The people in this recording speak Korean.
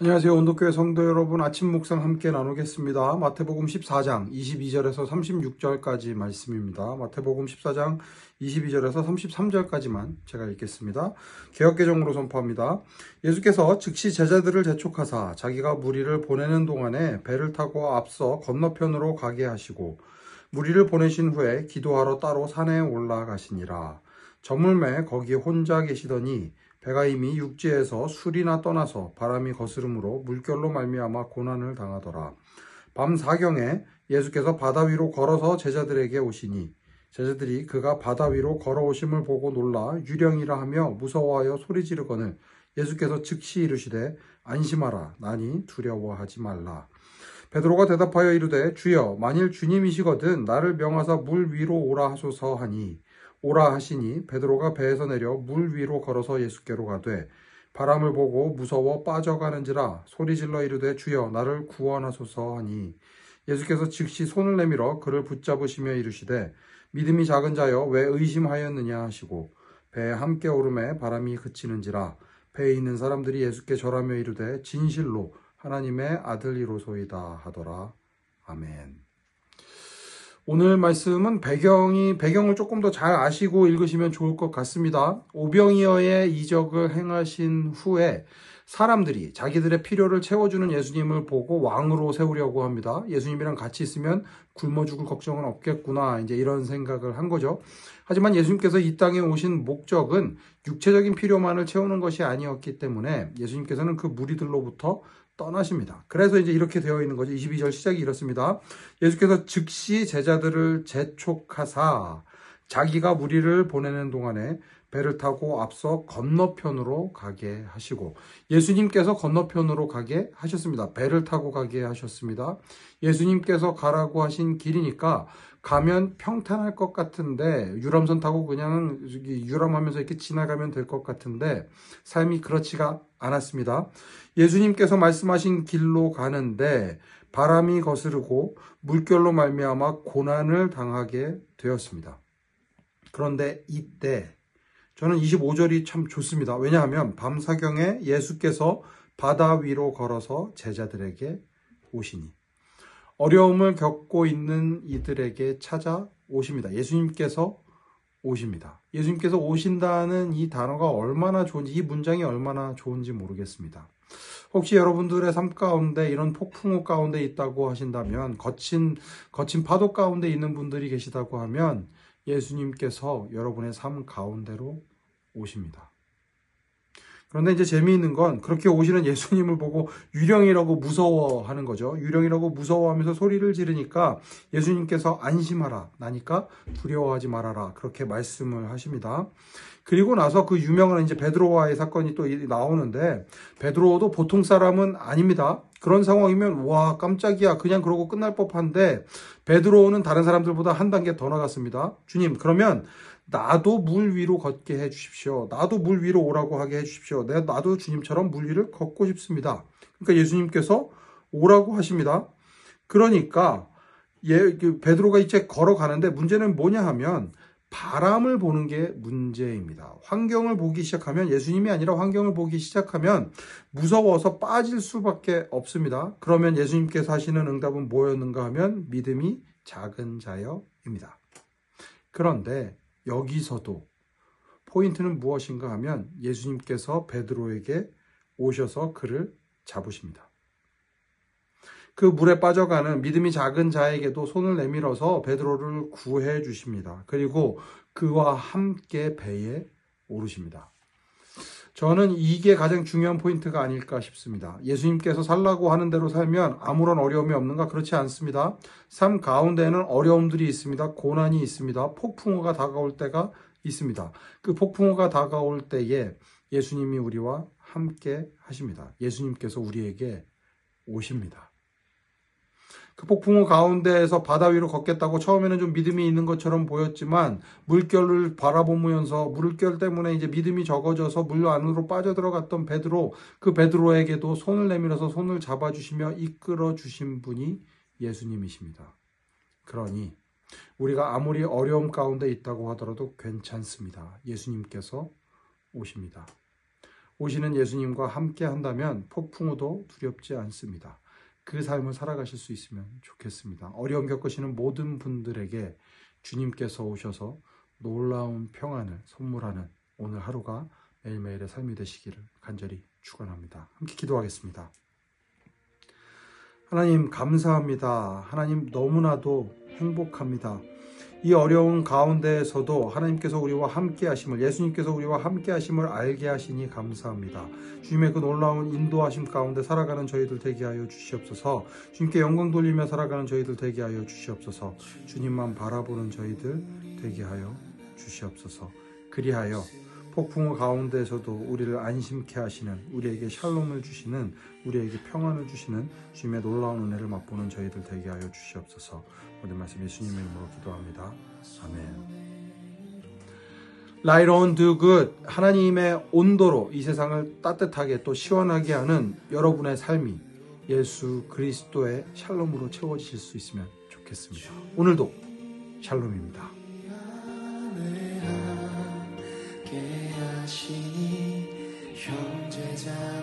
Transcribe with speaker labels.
Speaker 1: 안녕하세요. 온도교회 성도 여러분, 아침 묵상 함께 나누겠습니다. 마태복음 14장 22절에서 36절까지 말씀입니다. 마태복음 14장 22절에서 33절까지만 제가 읽겠습니다. 개역개정으로 선포합니다. 예수께서 즉시 제자들을 재촉하사 자기가 무리를 보내는 동안에 배를 타고 앞서 건너편으로 가게 하시고 무리를 보내신 후에 기도하러 따로 산에 올라가시니라. 저물매 거기 혼자 계시더니 배가 이미 육지에서 술이나 떠나서 바람이 거스름으로 물결로 말미암아 고난을 당하더라. 밤 사경에 예수께서 바다 위로 걸어서 제자들에게 오시니 제자들이 그가 바다 위로 걸어오심을 보고 놀라 유령이라 하며 무서워하여 소리 지르거늘 예수께서 즉시 이르시되 안심하라 나니 두려워하지 말라. 베드로가 대답하여 이르되 주여 만일 주님이시거든 나를 명하사 물 위로 오라 하소서 하니 오라 하시니 베드로가 배에서 내려 물 위로 걸어서 예수께로 가되 바람을 보고 무서워 빠져가는지라 소리질러 이르되 주여 나를 구원하소서 하니 예수께서 즉시 손을 내밀어 그를 붙잡으시며 이르시되 믿음이 작은 자여 왜 의심하였느냐 하시고 배에 함께 오름에 바람이 그치는지라 배에 있는 사람들이 예수께 절하며 이르되 진실로 하나님의 아들이로소이다 하더라. 아멘. 오늘 말씀은 배경을 조금 더 잘 아시고 읽으시면 좋을 것 같습니다. 오병이어의 이적을 행하신 후에 사람들이 자기들의 필요를 채워주는 예수님을 보고 왕으로 세우려고 합니다. 예수님이랑 같이 있으면 굶어 죽을 걱정은 없겠구나, 이제 이런 생각을 한 거죠. 하지만 예수님께서 이 땅에 오신 목적은 육체적인 필요만을 채우는 것이 아니었기 때문에 예수님께서는 그 무리들로부터 떠나십니다. 그래서 이제 이렇게 되어 있는 거죠. 22절 시작이 이렇습니다. 예수께서 즉시 제자들을 재촉하사 자기가 무리를 보내는 동안에 배를 타고 앞서 건너편으로 가게 하시고 예수님께서 건너편으로 가게 하셨습니다. 배를 타고 가게 하셨습니다. 예수님께서 가라고 하신 길이니까 가면 평탄할 것 같은데 유람선 타고 그냥 유람하면서 이렇게 지나가면 될 것 같은데 삶이 그렇지가 않았습니다. 예수님께서 말씀하신 길로 가는데 바람이 거스르고 물결로 말미암아 고난을 당하게 되었습니다. 그런데 이때 저는 25절이 참 좋습니다. 왜냐하면 밤사경에 예수께서 바다 위로 걸어서 제자들에게 오시니 어려움을 겪고 있는 이들에게 찾아오십니다. 예수님께서 오십니다. 예수님께서 오신다는 이 단어가 얼마나 좋은지, 이 문장이 얼마나 좋은지 모르겠습니다. 혹시 여러분들의 삶 가운데 이런 폭풍우 가운데 있다고 하신다면, 거친 파도 가운데 있는 분들이 계시다고 하면 예수님께서 여러분의 삶 가운데로 오십니다. 그런데 이제 재미있는 건 그렇게 오시는 예수님을 보고 유령이라고 무서워하는 거죠. 유령이라고 무서워하면서 소리를 지르니까 예수님께서 안심하라, 나니까 두려워하지 말아라, 그렇게 말씀을 하십니다. 그리고 나서 그 유명한 이제 베드로와의 사건이 또 나오는데 베드로도 보통 사람은 아닙니다. 그런 상황이면 와 깜짝이야 그냥 그러고 끝날 법한데 베드로는 다른 사람들보다 한 단계 더 나갔습니다. 주님 그러면 나도 물 위로 걷게 해주십시오. 나도 물 위로 오라고 하게 해주십시오. 나도 주님처럼 물 위를 걷고 싶습니다. 그러니까 예수님께서 오라고 하십니다. 그러니까 베드로가 이제 걸어가는데 문제는 뭐냐 하면 바람을 보는 게 문제입니다. 환경을 보기 시작하면 예수님이 아니라 환경을 보기 시작하면 무서워서 빠질 수밖에 없습니다. 그러면 예수님께서 하시는 응답은 뭐였는가 하면 믿음이 작은 자여입니다. 그런데 여기서도 포인트는 무엇인가 하면 예수님께서 베드로에게 오셔서 그를 잡으십니다. 그 물에 빠져가는 믿음이 작은 자에게도 손을 내밀어서 베드로를 구해 주십니다. 그리고 그와 함께 배에 오르십니다. 저는 이게 가장 중요한 포인트가 아닐까 싶습니다. 예수님께서 살라고 하는 대로 살면 아무런 어려움이 없는가? 그렇지 않습니다. 삶 가운데에는 어려움들이 있습니다. 고난이 있습니다. 폭풍우가 다가올 때가 있습니다. 그 폭풍우가 다가올 때에 예수님이 우리와 함께 하십니다. 예수님께서 우리에게 오십니다. 그 폭풍우 가운데에서 바다 위로 걷겠다고 처음에는 좀 믿음이 있는 것처럼 보였지만 물결을 바라보면서 물결 때문에 이제 믿음이 적어져서 물 안으로 빠져들어갔던 베드로, 그 베드로에게도 손을 내밀어서 손을 잡아주시며 이끌어 주신 분이 예수님이십니다. 그러니 우리가 아무리 어려움 가운데 있다고 하더라도 괜찮습니다. 예수님께서 오십니다. 오시는 예수님과 함께 한다면 폭풍우도 두렵지 않습니다. 그 삶을 살아가실 수 있으면 좋겠습니다. 어려움 겪으시는 모든 분들에게 주님께서 오셔서 놀라운 평안을 선물하는 오늘 하루가 매일매일의 삶이 되시기를 간절히 축원합니다. 함께 기도하겠습니다. 하나님 감사합니다. 하나님 너무나도 행복합니다. 이 어려운 가운데에서도 하나님께서 우리와 함께 하심을, 예수님께서 우리와 함께 하심을 알게 하시니 감사합니다. 주님의 그 놀라운 인도하심 가운데 살아가는 저희들 되게 하여 주시옵소서. 주님께 영광 돌리며 살아가는 저희들 되게 하여 주시옵소서. 주님만 바라보는 저희들 되게 하여 주시옵소서. 그리하여 폭풍우 가운데에서도 우리를 안심케 하시는, 우리에게 샬롬을 주시는, 우리에게 평안을 주시는 주님의 놀라운 은혜를 맛보는 저희들 되게 하여 주시옵소서. 모든 말씀 예수님의 이름으로 기도합니다. 아멘. Light on do good. 하나님의 온도로 이 세상을 따뜻하게 또 시원하게 하는 여러분의 삶이 예수 그리스도의 샬롬으로 채워지실 수 있으면 좋겠습니다. 오늘도 샬롬입니다.
Speaker 2: 형제자